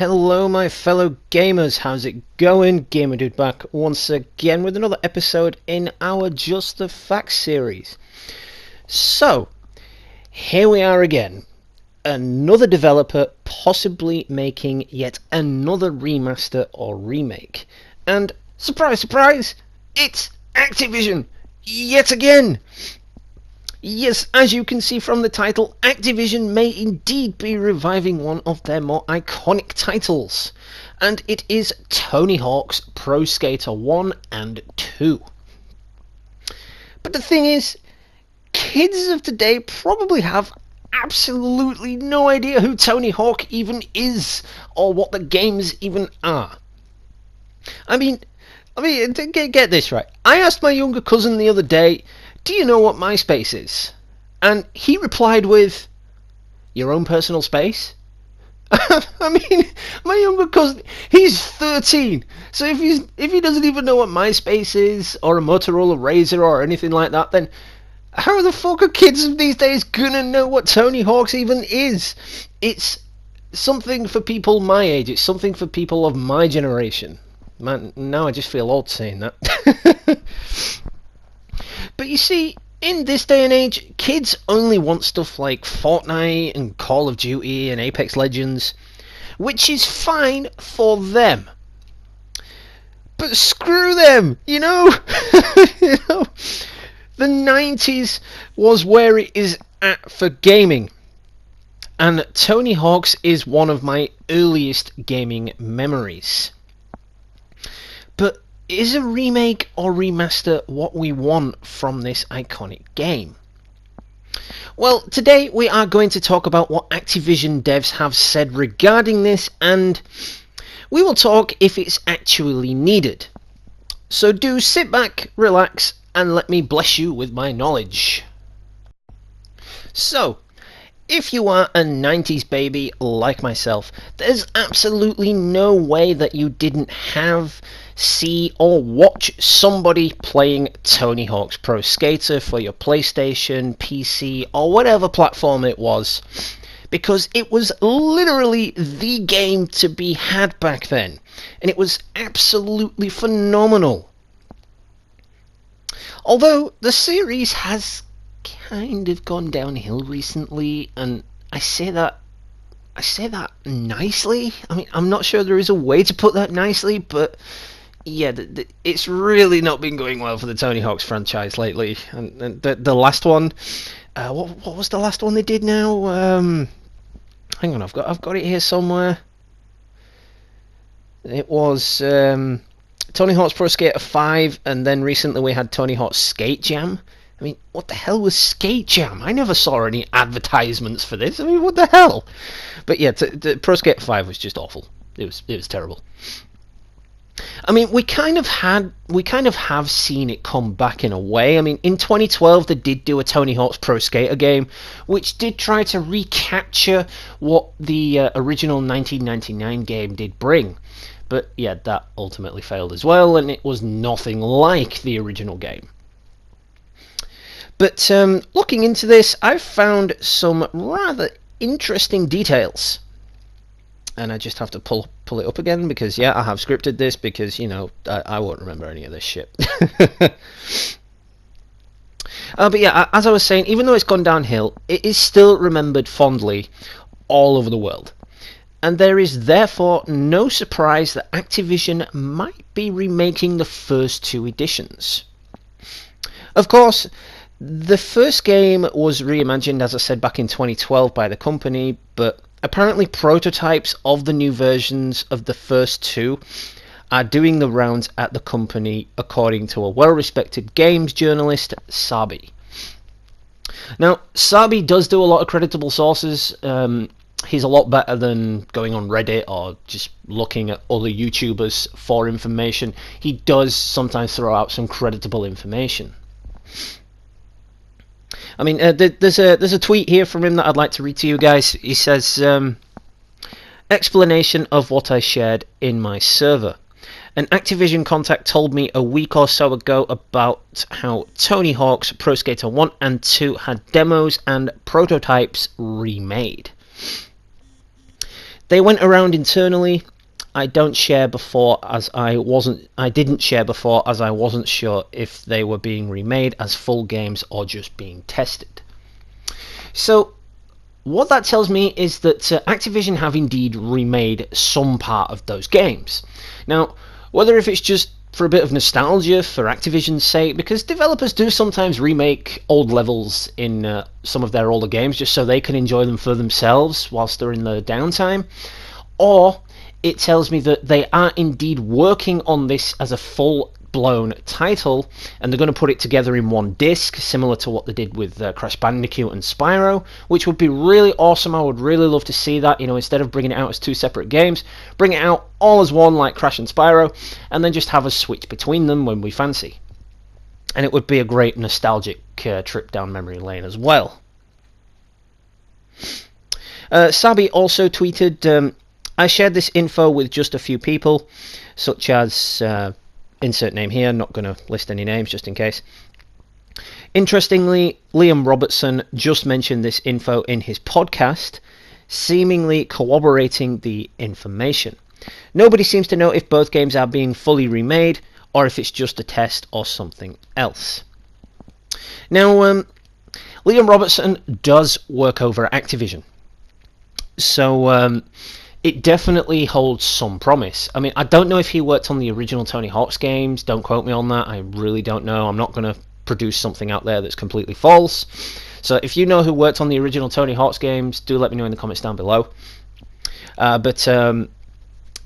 Hello my fellow gamers, how's it going? Gamerdude back once again with another episode in our Just the Facts series. So, here we are again. Another developer possibly making yet another remaster or remake. And, surprise, surprise, it's Activision! Yet again! Yes, as you can see from the title, Activision may indeed be reviving one of their more iconic titles. And it is Tony Hawk's Pro Skater 1 and 2. But the thing is, kids of today probably have absolutely no idea who Tony Hawk even is, or what the games even are. I mean, get this right. I asked my younger cousin the other day, do you know what MySpace is? And he replied with, your own personal space? I mean, my younger cousin, he's 13. So if he doesn't even know what MySpace is, or a Motorola Razr, or anything like that, then how the fuck are kids of these days gonna know what Tony Hawk's even is? It's something for people my age. It's something for people of my generation. Man, now I just feel old saying that. But you see, in this day and age, kids only want stuff like Fortnite and Call of Duty and Apex Legends, which is fine for them. But screw them, you know? You know? The 90s was where it is at for gaming. And Tony Hawk's is one of my earliest gaming memories. But is a remake or remaster what we want from this iconic game? Well, today we are going to talk about what Activision devs have said regarding this, and we will talk if it's actually needed. So do sit back, relax, and let me bless you with my knowledge. So, if you are a 90s baby like myself, there's absolutely no way that you didn't have, see or watch somebody playing Tony Hawk's Pro Skater for your PlayStation, PC or whatever platform it was, because it was literally the game to be had back then, and it was absolutely phenomenal. Although the series has kind of gone downhill recently, and I say that nicely. I mean, I'm not sure there is a way to put that nicely, but yeah, it's really not been going well for the Tony Hawk's franchise lately. And the last one, what was the last one they did now? Hang on, I've got it here somewhere. It was Tony Hawk's Pro Skater 5, and then recently we had Tony Hawk's Skate Jam. I mean, what the hell was Skate Jam? I never saw any advertisements for this. I mean, what the hell? But yeah, the Pro Skater 5 was just awful. It was terrible. I mean, we kind of have seen it come back in a way. I mean, in 2012 they did do a Tony Hawk's Pro Skater game, which did try to recapture what the original 1999 game did bring. But yeah, that ultimately failed as well, and it was nothing like the original game. But looking into this, I've found some rather interesting details. And I just have to pull it up again, because yeah, I have scripted this, because, you know, I won't remember any of this shit. But yeah, as I was saying, even though it's gone downhill, it is still remembered fondly all over the world. And there is therefore no surprise that Activision might be remaking the first two editions. Of course, the first game was reimagined, as I said, back in 2012 by the company, but apparently prototypes of the new versions of the first two are doing the rounds at the company, according to a well-respected games journalist, Sabi. Now, Sabi does do a lot of creditable sources. He's a lot better than going on Reddit or just looking at other YouTubers for information. He does sometimes throw out some creditable information. I mean, there's a tweet here from him that I'd like to read to you guys. He says, explanation of what I shared in my server. An Activision contact told me a week or so ago about how Tony Hawk's Pro Skater 1 and 2 had demos and prototypes remade. They went around internally. I didn't share before as I wasn't sure if they were being remade as full games or just being tested. So what that tells me is that Activision have indeed remade some part of those games. Now, whether if it's just for a bit of nostalgia for Activision's sake, because developers do sometimes remake old levels in some of their older games just so they can enjoy them for themselves whilst they're in the downtime, or it tells me that they are indeed working on this as a full-blown title, and they're going to put it together in one disc, similar to what they did with Crash Bandicoot and Spyro, which would be really awesome. I would really love to see that, instead of bringing it out as two separate games, bring it out all as one like Crash and Spyro, and then just have us switch between them when we fancy. And it would be a great nostalgic trip down memory lane as well. Sabi also tweeted, I shared this info with just a few people, such as, insert name here, not going to list any names just in case. Interestingly, Liam Robertson just mentioned this info in his podcast, seemingly corroborating the information. Nobody seems to know if both games are being fully remade, or if it's just a test or something else. Now, Liam Robertson does work over at Activision, so it definitely holds some promise. I mean, I don't know if he worked on the original Tony Hawk's games. Don't quote me on that. I really don't know. I'm not going to produce something out there that's completely false. So if you know who worked on the original Tony Hawk's games, do let me know in the comments down below. But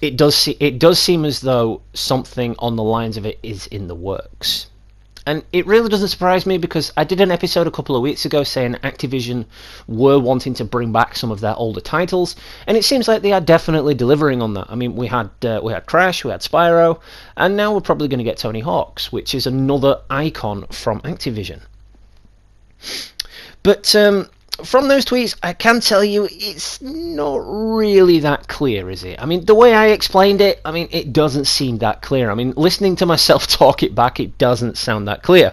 it does seem as though something on the lines of it is in the works. And it really doesn't surprise me, because I did an episode a couple of weeks ago saying Activision were wanting to bring back some of their older titles, and it seems like they are definitely delivering on that. I mean, we had Crash, we had Spyro, and now we're probably going to get Tony Hawk's, which is another icon from Activision. But from those tweets, I can tell you it's not really that clear, is it? I mean, the way I explained it, it doesn't seem that clear. I mean, listening to myself talk it back, it doesn't sound that clear.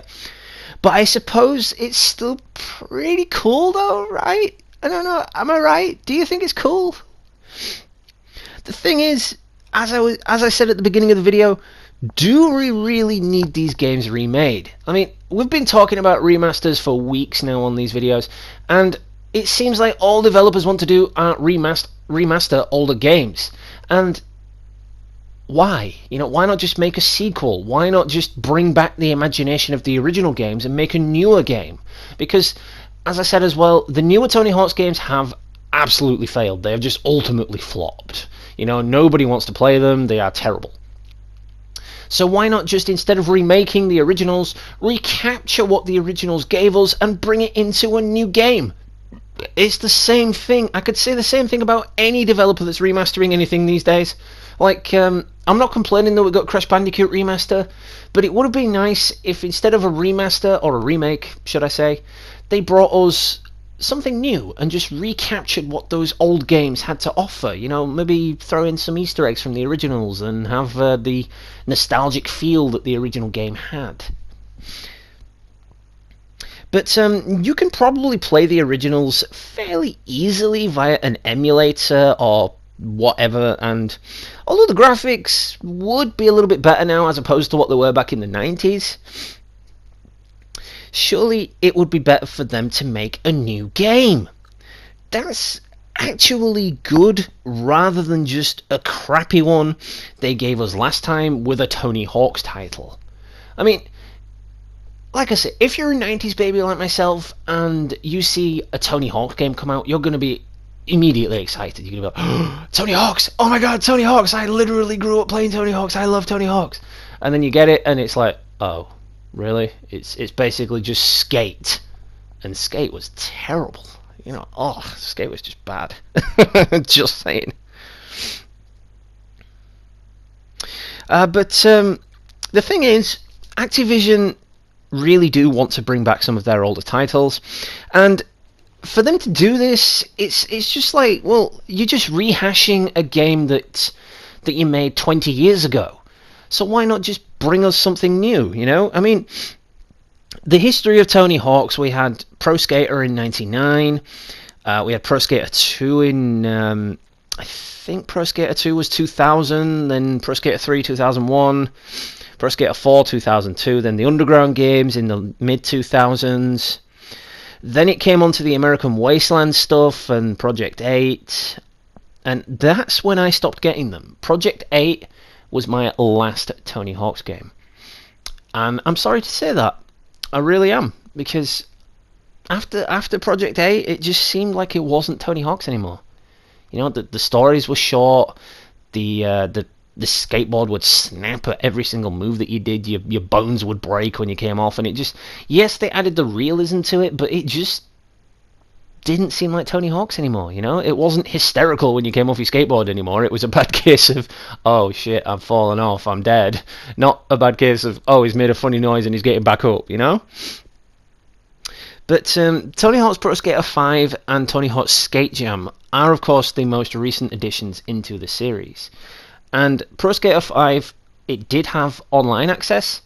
But I suppose it's still pretty cool though, right? I don't know, am I right? Do you think it's cool? The thing is, as I said at the beginning of the video, do we really need these games remade? I mean, we've been talking about remasters for weeks now on these videos, and it seems like all developers want to do are remaster older games. And why? Why not just make a sequel? Why not just bring back the imagination of the original games and make a newer game? Because, as I said as well, the newer Tony Hawk's games have absolutely failed. They have just ultimately flopped. Nobody wants to play them. They are terrible. So why not just, instead of remaking the originals, recapture what the originals gave us and bring it into a new game? It's the same thing. I could say the same thing about any developer that's remastering anything these days. Like, I'm not complaining that we got Crash Bandicoot remaster, but it would have been nice if instead of a remaster, or a remake, should I say, they brought us something new and just recaptured what those old games had to offer. Maybe throw in some Easter eggs from the originals and have the nostalgic feel that the original game had. But you can probably play the originals fairly easily via an emulator or whatever, and although the graphics would be a little bit better now as opposed to what they were back in the 90s, surely it would be better for them to make a new game. That's actually good, rather than just a crappy one they gave us last time with a Tony Hawk's title. I mean, like I said, if you're a 90s baby like myself and you see a Tony Hawk game come out, you're going to be immediately excited. You're going to be like, oh, Tony Hawk's! Oh my god, Tony Hawk's! I literally grew up playing Tony Hawk's. I love Tony Hawk's. And then you get it and it's like, oh, really? It's basically just Skate. And Skate was terrible. Skate was just bad. Just saying. But the thing is, Activision really do want to bring back some of their older titles, and for them to do this, it's just like, well, you're just rehashing a game that you made 20 years ago. So why not just bring us something new, I mean, the history of Tony Hawk's, we had Pro Skater in 99, we had Pro Skater 2 in I think Pro Skater 2 was 2000, then Pro Skater 3 2001, Pro Skater 4 2002, then the Underground games in the mid-2000s. Then it came on to the American Wasteland stuff and Project 8, and that's when I stopped getting them. Project 8 was my last Tony Hawk's game. And I'm sorry to say that. I really am, because after Project 8, it just seemed like it wasn't Tony Hawk's anymore. You know, the stories were short, the skateboard would snap at every single move that you did, your bones would break when you came off, and it just, yes, they added the realism to it, but it just didn't seem like Tony Hawk's anymore, you know? It wasn't hysterical when you came off your skateboard anymore. It was a bad case of, oh shit, I'm falling off, I'm dead. Not a bad case of, oh, he's made a funny noise and he's getting back up, you know? But Tony Hawk's Pro Skater 5 and Tony Hawk's Skate Jam are, of course, the most recent additions into the series. And Pro Skater 5, it did have online access,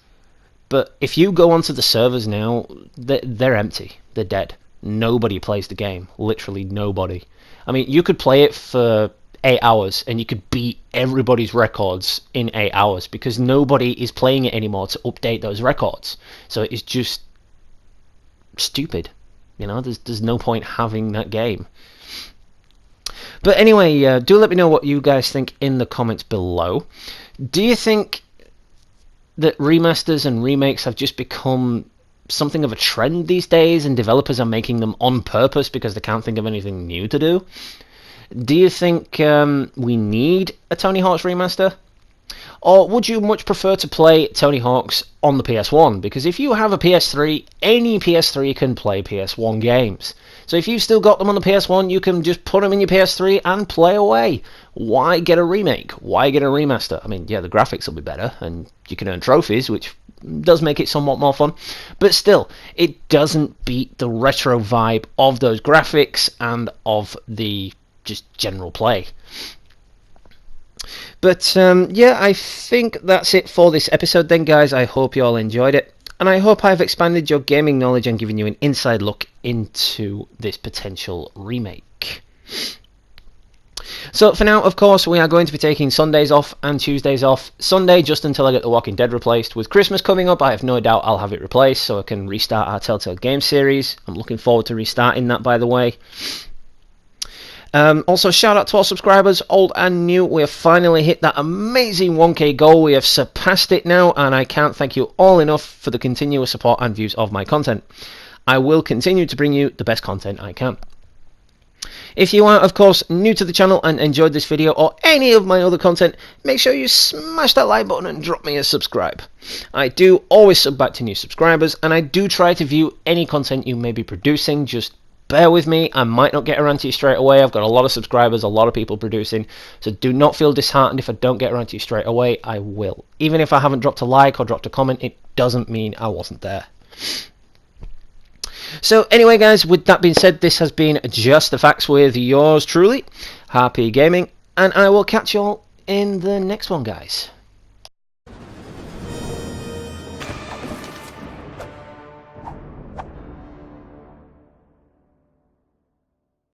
but if you go onto the servers now, they're empty. They're dead. Nobody plays the game. Literally nobody. I mean, you could play it for 8 hours and you could beat everybody's records in 8 hours because nobody is playing it anymore to update those records. So it's just stupid. You know, there's no point having that game. But anyway, do let me know what you guys think in the comments below. Do you think that remasters and remakes have just become something of a trend these days and developers are making them on purpose because they can't think of anything new to do? Do you think we need a Tony Hawk's remaster? Or would you much prefer to play Tony Hawk's on the PS1? Because if you have a PS3, any PS3 can play PS1 games. So if you've still got them on the PS1, you can just put them in your PS3 and play away. Why get a remake? Why get a remaster? I mean, yeah, the graphics will be better, and you can earn trophies, which does make it somewhat more fun. But still, it doesn't beat the retro vibe of those graphics and of the just general play. But yeah, I think that's it for this episode then, guys. I hope you all enjoyed it, and I hope I've expanded your gaming knowledge and given you an inside look into this potential remake. So for now, of course, we are going to be taking Sundays off and Tuesdays off. Sunday just until I get The Walking Dead replaced. With Christmas coming up, I have no doubt I'll have it replaced so I can restart our Telltale Game series. I'm looking forward to restarting that, by the way. Also, shout out to all subscribers, old and new. We have finally hit that amazing 1K goal. We have surpassed it now, and I can't thank you all enough for the continuous support and views of my content. I will continue to bring you the best content I can. If you are, of course, new to the channel and enjoyed this video or any of my other content, make sure you smash that like button and drop me a subscribe. I do always sub back to new subscribers, and I do try to view any content you may be producing. Just bear with me, I might not get around to you straight away. I've got a lot of subscribers, a lot of people producing, so do not feel disheartened if I don't get around to you straight away. I will. Even if I haven't dropped a like or dropped a comment, it doesn't mean I wasn't there. So anyway, guys, with that being said, this has been Just the Facts with yours truly, Happy Gaming, and I will catch you all in the next one, guys.